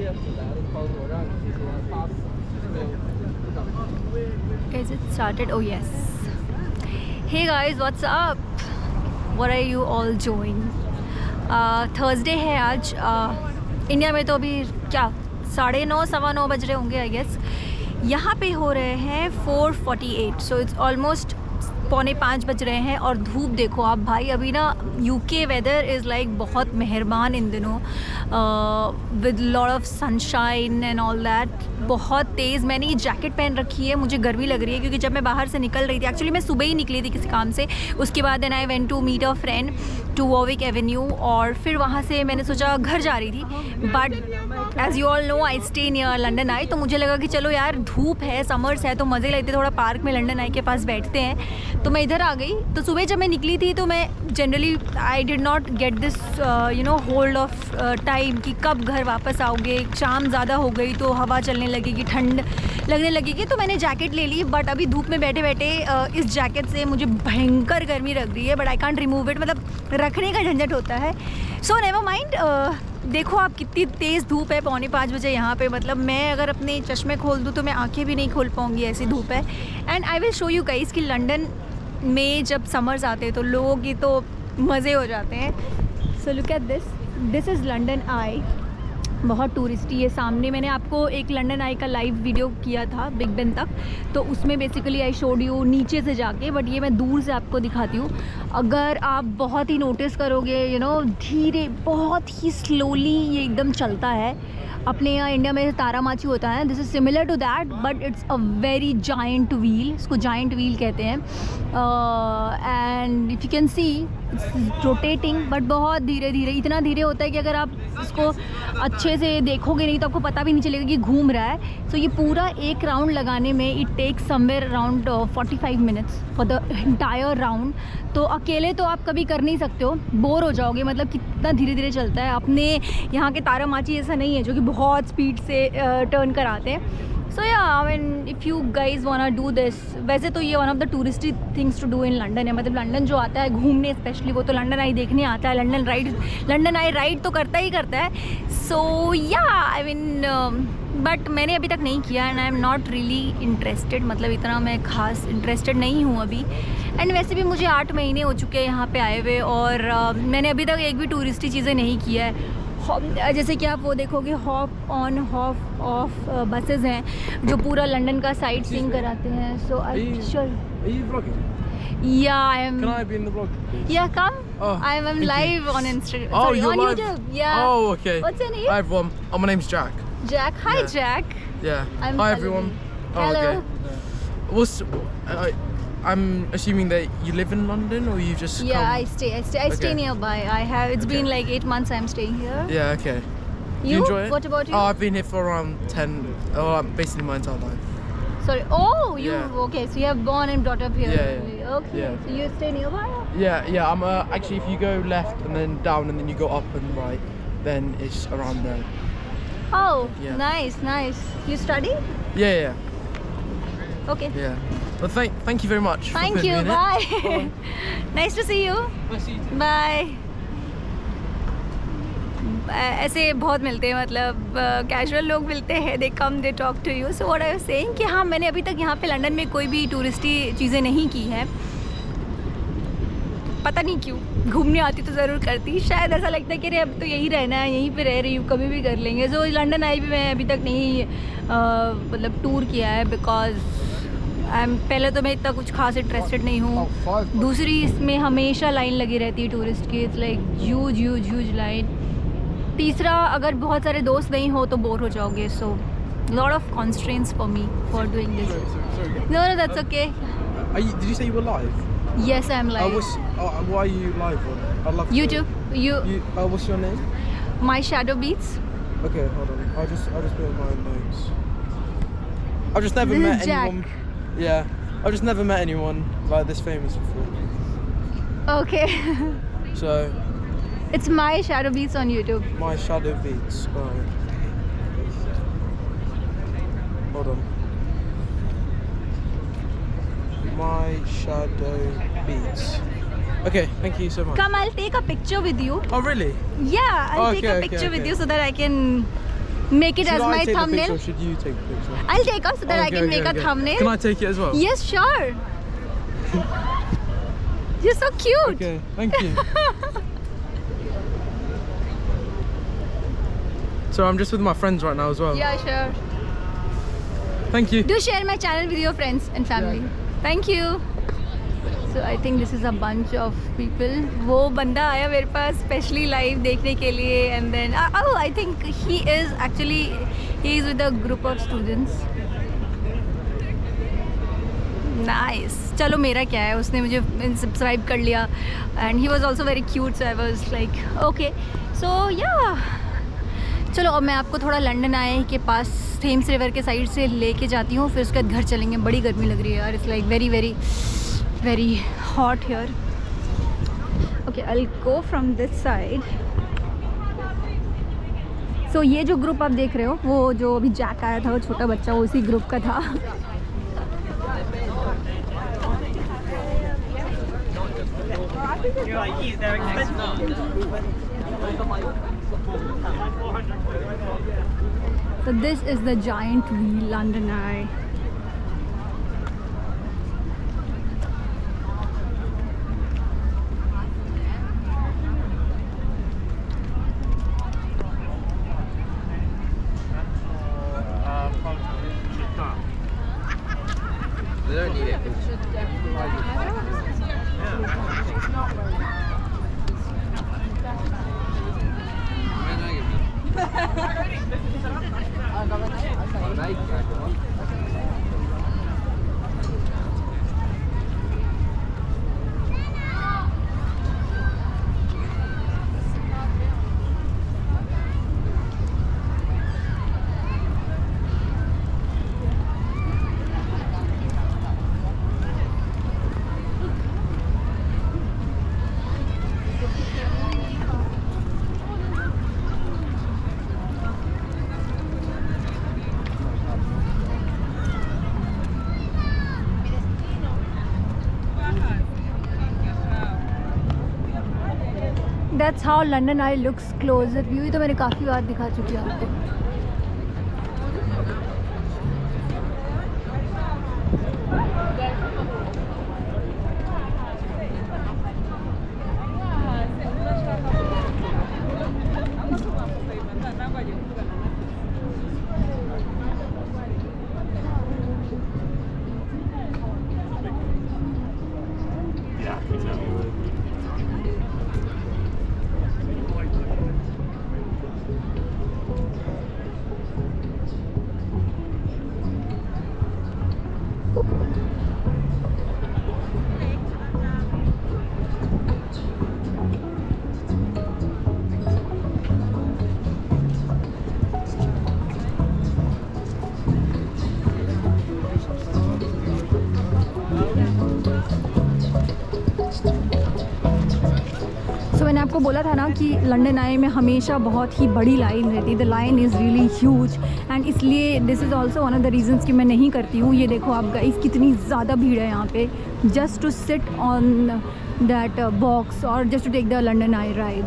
Is it started? Oh yes. Hey guys, what's up? What are you all doing? Thursday है आज. India में तो अभी क्या 9:30 सवा 9 बज रहे होंगे आई गेस. यहाँ पे हो रहे हैं 4:48, सो इट्स ऑलमोस्ट 4:45 बज रहे हैं. और धूप देखो आप भाई, अभी ना यूके वेदर इज़ लाइक बहुत मेहरबान इन दिनों, with lot of sunshine and all that. बहुत तेज़. मैंने ये जैकेट पहन रखी है, मुझे गर्मी लग रही है क्योंकि जब मैं बाहर से निकल रही थी, एक्चुअली मैं सुबह ही निकली थी किसी काम से. उसके बाद then I went to meet a friend to Warwick Avenue, और फिर वहाँ से मैंने सोचा घर जा रही थी. But as you all know I stay near London Eye, तो मुझे लगा कि चलो यार धूप है, समर्स है तो मज़े लेते, थोड़ा पार्क में लंडन आई के पास बैठते हैं. तो मैं इधर आ गई. तो सुबह जब मैं निकली थी तो मैं generally I did not get this hold of time कि कब घर वापस आओगे. शाम ज़्यादा हो गई तो हवा चलने लगेगी, ठंड लगने लगेगी, तो मैंने जैकेट ले ली. बट अभी धूप में बैठे बैठे इस जैकेट से मुझे भयंकर गर्मी लग रही है. But I can't remove it, मतलब रखने का झंझट होता है. So never mind. देखो आप कितनी तेज़ धूप है 4:45 बजे यहाँ पे. मतलब मैं अगर अपने चश्मे खोल दूँ तो मैं आंखें भी नहीं खोल पाऊँगी, ऐसी धूप है. And I will show you guys कि लंदन में जब समर्स आते हैं तो लोगों की तो मज़े हो जाते हैं. So look at this is London Eye. बहुत टूरिस्टी है. सामने मैंने आपको एक लंदन आई का लाइव वीडियो किया था बिग बेन तक, तो उसमें बेसिकली आई शोड यू नीचे से जाके, बट ये मैं दूर से आपको दिखाती हूँ. अगर आप बहुत ही नोटिस करोगे धीरे, बहुत ही स्लोली ये एकदम चलता है. अपने यहाँ इंडिया में तारामाची होता है, this is similar to that, but it's a very giant wheel. इसको जायंट व्हील कहते हैं. And if you can see it's rotating, but बहुत धीरे धीरे. इतना धीरे होता है कि अगर आप इसको अच्छे से देखोगे नहीं तो आपको पता भी नहीं चलेगा कि घूम रहा है. सो ये पूरा एक राउंड लगाने में it takes somewhere around 45 minutes for the entire round. तो अकेले तो आप कभी कर नहीं सकते हो, बोर हो जाओगे. मतलब कितना धीरे धीरे चलता है. अपने यहाँ के तारामाची ऐसा नहीं है जो कि बहुत स्पीड से टर्न कराते हैं. So yeah I mean if you guys want do this, वैसे तो ये one of the touristy things to do in London है. मतलब लंदन जो आता है घूमने स्पेशली, वो तो लंदन आई देखने आता है. लंदन आई राइड तो करता ही करता है. सो या आई मीन बट मैंने अभी तक नहीं किया and I am not really interested. मतलब इतना मैं खास इंटरेस्टेड नहीं हूँ अभी. एंड वैसे भी मुझे 8 महीने हो चुके हैं यहाँ पे आए हुए, और मैंने अभी तक एक भी टूरिस्टी चीज़ें नहीं किया है. जैसे कि आप वो देखोगे hop on hop off buses हैं जो पूरा लंदन का साइट सीइंग कराते हैं. So I sure. Yeah, I am. Can I be in the vlog, please? Yeah, come. Oh, I'm live on Instagram. Oh, Sorry, you're on live? YouTube. Yeah. Oh, okay. What's your name? Hi everyone. Oh, my name's Jack. Jack. Hi, Yeah. Jack. Yeah. I'm Hi Pallavi. everyone. Hello. Oh, okay. I'm assuming that you live in London or you just Yeah, come? I stay Okay. nearby. I have. It's been Okay. like 8 months. I'm staying here. Yeah, okay. Do You? enjoy it? What about you? Oh, I've been here for around 10, basically my entire life. Sorry. Oh, you. Yeah. Okay, so you have born and brought up here. Yeah, Okay. Yeah. So you stay nearby? Yeah. I'm actually, if you go left and then down and then you go up and right, then it's around there. Oh, Yeah. nice. You study? Yeah. Okay. Yeah. Well, thank you very much. for Thank putting you. me in it. Bye. Nice to see you. Nice to see you. Bye. ऐसे बहुत मिलते हैं, मतलब casual लोग मिलते हैं. They come they talk to you. So what I was saying कि हाँ, मैंने अभी तक यहाँ पे लंदन में कोई भी टूरिस्टी चीज़ें नहीं की हैं. पता नहीं क्यों. घूमने आती तो ज़रूर करती. शायद ऐसा लगता है कि अरे अब तो यहीं रहना है, यहीं पे रह रही हूँ, कभी भी कर लेंगे. सो लंदन आई भी मैं अभी तक नहीं मतलब टूर किया है, बिकॉज पहले तो मैं इतना कुछ खास इंटरेस्टेड नहीं हूँ. दूसरी इसमें हमेशा लाइन लगी रहती है टूरिस्ट की. It's like huge line. तीसरा, अगर बहुत सारे दोस्त नहीं हो तो बोर हो जाओगे. So lot of constraints for me for doing this. No that's okay. Did you say you were live? Yes, I am live. Why are you live on? I'd love to. YouTube. What's your name? My Shadow Beats. Okay, hold on. I'll just put in my notes. I've just never This met is Jack. anyone. Yeah, I've just never met anyone like this famous before. Okay. So It's My Shadow Beats on YouTube. My Shadow Beats. Alright. Hold on. My Shadow Beats. Okay, thank you so much. Come, I'll take a picture with you. Oh really? Yeah, I'll take a Okay, picture with okay. you so that I can Make it Should as I my take the thumbnail. picture or should you take the picture? I'll take off so that I Okay, can okay, make okay. a thumbnail. Can I take it as well? Yes, sure. You're so cute. Okay, thank you. So I'm just with my friends right now as well. Yeah, sure. Thank you. Do share my channel with your friends and family. Thank you. So I think this is a bunch of people. वो बंदा आया मेरे पास specially live देखने के लिए and then oh I think he is with a group of students. Nice. चलो मेरा क्या है, उसने मुझे सब्सक्राइब कर लिया and he was also very cute, so I was like okay. So yeah. चलो अब मैं आपको थोड़ा लंदन आए के पास थेम्स रिवर के साइड से लेके जाती हूँ, फिर उसके बाद घर चलेंगे. बड़ी गर्मी लग रही है यार. It's like very very very hot here. Okay, I will go from this side. So ये जो ग्रुप आप देख रहे हो, वो जो अभी जैक आया था, वो छोटा बच्चा, वो उसी ग्रुप का था. So this is the giant wheel, London Eye. They don't need it. That's how London Eye looks closer view. ये तो मैंने काफ़ी बार दिखा चुकी हूँ आपको. मैंने आपको बोला था ना कि लंदन आए में हमेशा बहुत ही बड़ी लाइन रहती है. The line is really huge and इसलिए this is also one of the reasons कि मैं नहीं करती हूँ. ये देखो आप गाइस, कितनी ज़्यादा भीड़ है यहाँ पे just to sit on that box और just to take the London Eye ride.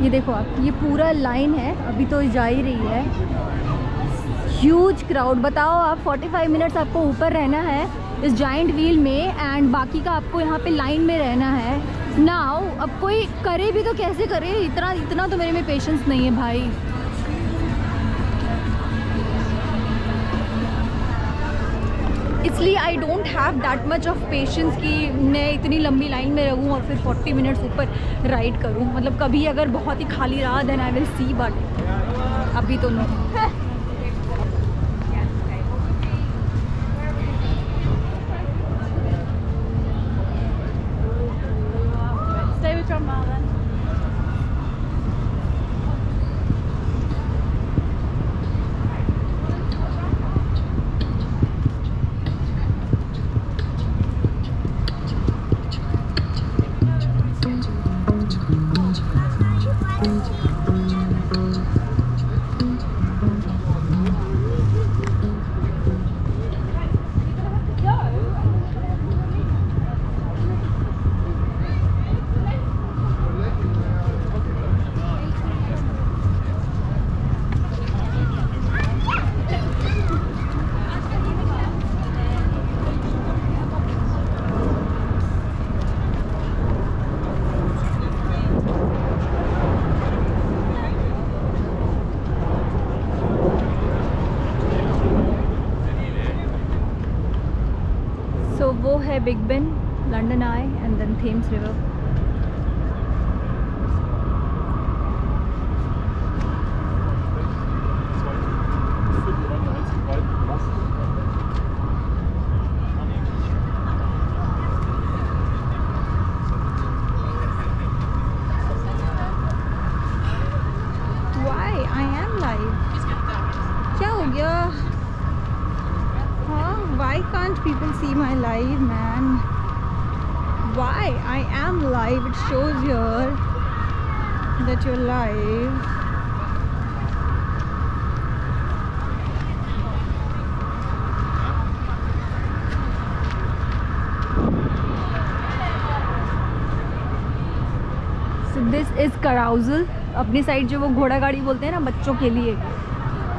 ये देखो आप, ये पूरा लाइन है, अभी तो जा ही रही है. Huge crowd. बताओ आप 45 मिनट्स आपको ऊपर रहना है इस जाइंट व्हील में एंड बाकी का आपको यहाँ पे लाइन में रहना है. नाउ अब कोई करे भी तो कैसे करे, इतना तो मेरे में पेशेंस नहीं है भाई. इसलिए I don't have that much of patience कि मैं इतनी लंबी लाइन में रहूँ और फिर 40 मिनट्स ऊपर राइड करूँ. मतलब कभी अगर बहुत ही खाली रहा then I will see, but अभी तो नो. तो वो है Big Ben, London Eye and then Thames river. क्या हो गया? हाँ, why can't people see my live, man? Why? I am live. It shows here that you're live. So this is carousel. अपनी साइड जो वो घोड़ा गाड़ी बोलते हैं ना बच्चों के लिए,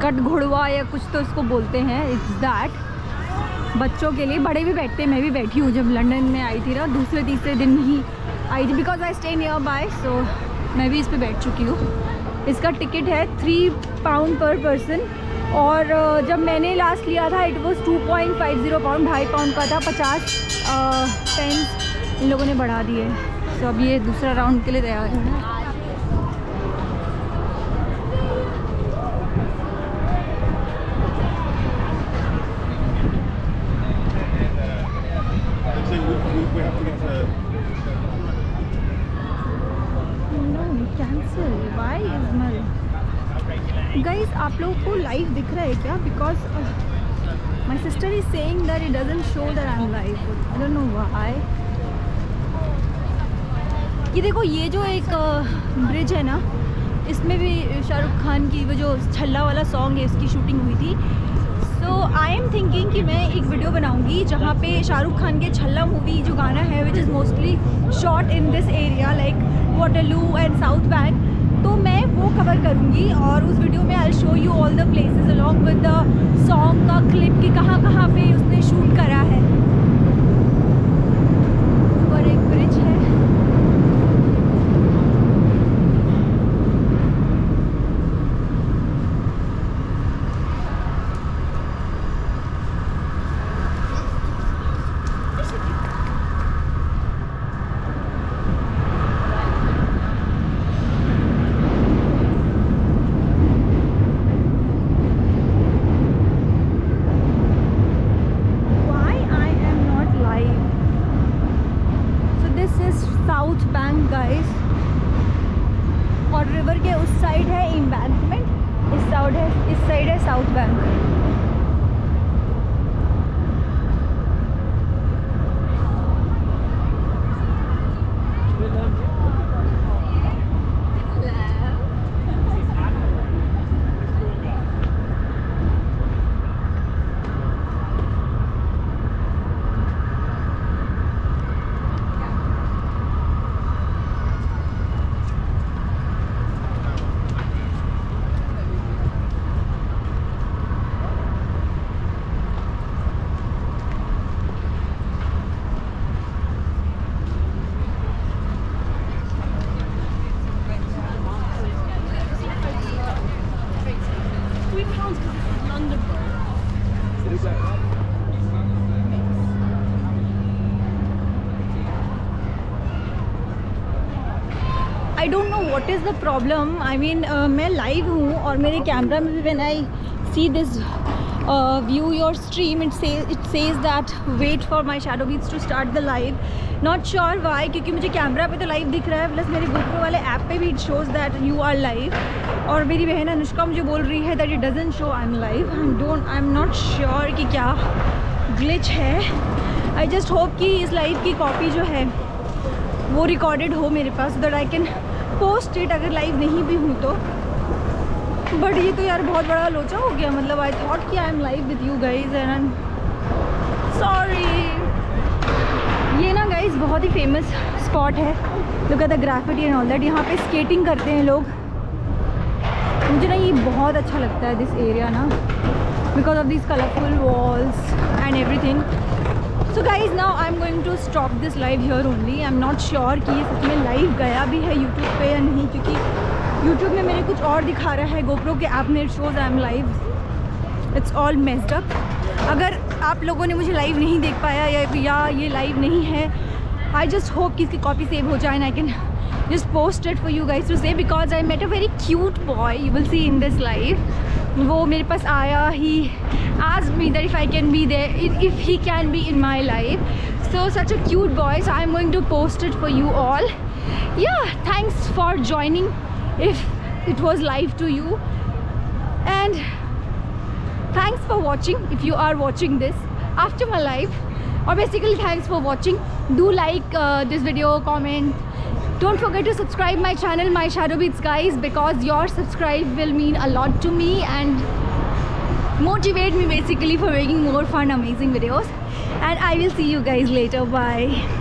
कट घोड़वा या कुछ तो इसको बोलते हैं, इट्स दैट। बच्चों के लिए, बड़े भी बैठते हैं, मैं भी बैठी हूँ। जब लंदन में आई थी ना, दूसरे तीसरे दिन ही आई थी, because I stay nearby, so मैं भी इस पर बैठ चुकी हूँ। इसका टिकट है £3 पर पर्सन, और जब मैंने लास्ट लिया था इट वॉज £2.50, £2.50 का था। 50 पेंस इन लोगों ने बढ़ा दिए। तो अब ये दूसरा राउंड के लिए तैयार है। गाइस, आप लोगों को लाइव दिख रहा है क्या? Because my sister is saying that it doesn't show that I am live. I don't know why. ये देखो, ये जो एक ब्रिज है ना, इसमें भी शाहरुख खान की वो जो छल्ला वाला सॉन्ग है इसकी शूटिंग हुई थी। सो आई एम थिंकिंग कि मैं एक वीडियो बनाऊंगी जहाँ पे शाहरुख खान के छल्ला मूवी जो गाना है which is mostly shot in this area like Waterloo and south bank, तो मैं वो कवर करूँगी। और उस वीडियो में I show you all the places along with the song का क्लिप कि कहाँ कहाँ पे उसने शूट करा है। ऊपर एक ब्रिज है। साउथ बैंक गाइस, और रिवर के उस साइड है एम्बैंकमेंट, इस साइड है South Bank. I don't know what is the problem. I mean मैं लाइव हूँ और मेरे कैमरा में भी when I see this view your stream it says that wait for my shadow beats to start the live. Not sure why, क्योंकि मुझे camera पे तो लाइव दिख रहा है, प्लस मेरे GoPro वाले ऐप पे भी it shows that you are live. और मेरी बहन अनुष्का मुझे बोल रही है that it doesn't show I am live. I am not sure कि क्या ग्लिच है। आई जस्ट होप कि इस लाइव की कॉपी जो है वो रिकॉर्डेड हो मेरे पास, that I can post it अगर लाइव नहीं भी हूँ तो। बट ये तो यार बहुत बड़ा लोचा हो गया। मतलब आई थॉट कि आई am live with you guys and I am sorry. ये ना गाइज बहुत ही फेमस स्पॉट है, look at the graffiti and all that. यहाँ पे स्केटिंग करते हैं लोग। मुझे ना ये बहुत अच्छा लगता है दिस एरिया ना, because of this colourful walls and everything. So guys now I am going to stop this live here only. I am not sure कि ये सच में लाइव गया भी है यूट्यूब पे या नहीं, क्योंकि यूट्यूब में मेरे कुछ और दिखा रहा है, GoPro के ऐप में shows I am live. It's all messed up. अगर आप लोगों ने मुझे लाइव नहीं देख पाया या ये लाइव नहीं है, आई जस्ट होप कि इसकी कॉपी सेव हो जाए and I can just post it for you guys to say, because I met a very cute boy, you will see in this live. वो मेरे पास आया, he asked me that if I can be there, if he can be in my life. So such a cute boy, so I'm going to post it for you all. Yeah, thanks for joining if it was live to you, and thanks for watching if you are watching this after my live, or basically thanks for watching. Do like this video, comment. Don't forget to subscribe my channel, My Shadow Beats guys, because your subscribe will mean a lot to me and motivate me basically for making more fun, amazing videos. And I will see you guys later. Bye.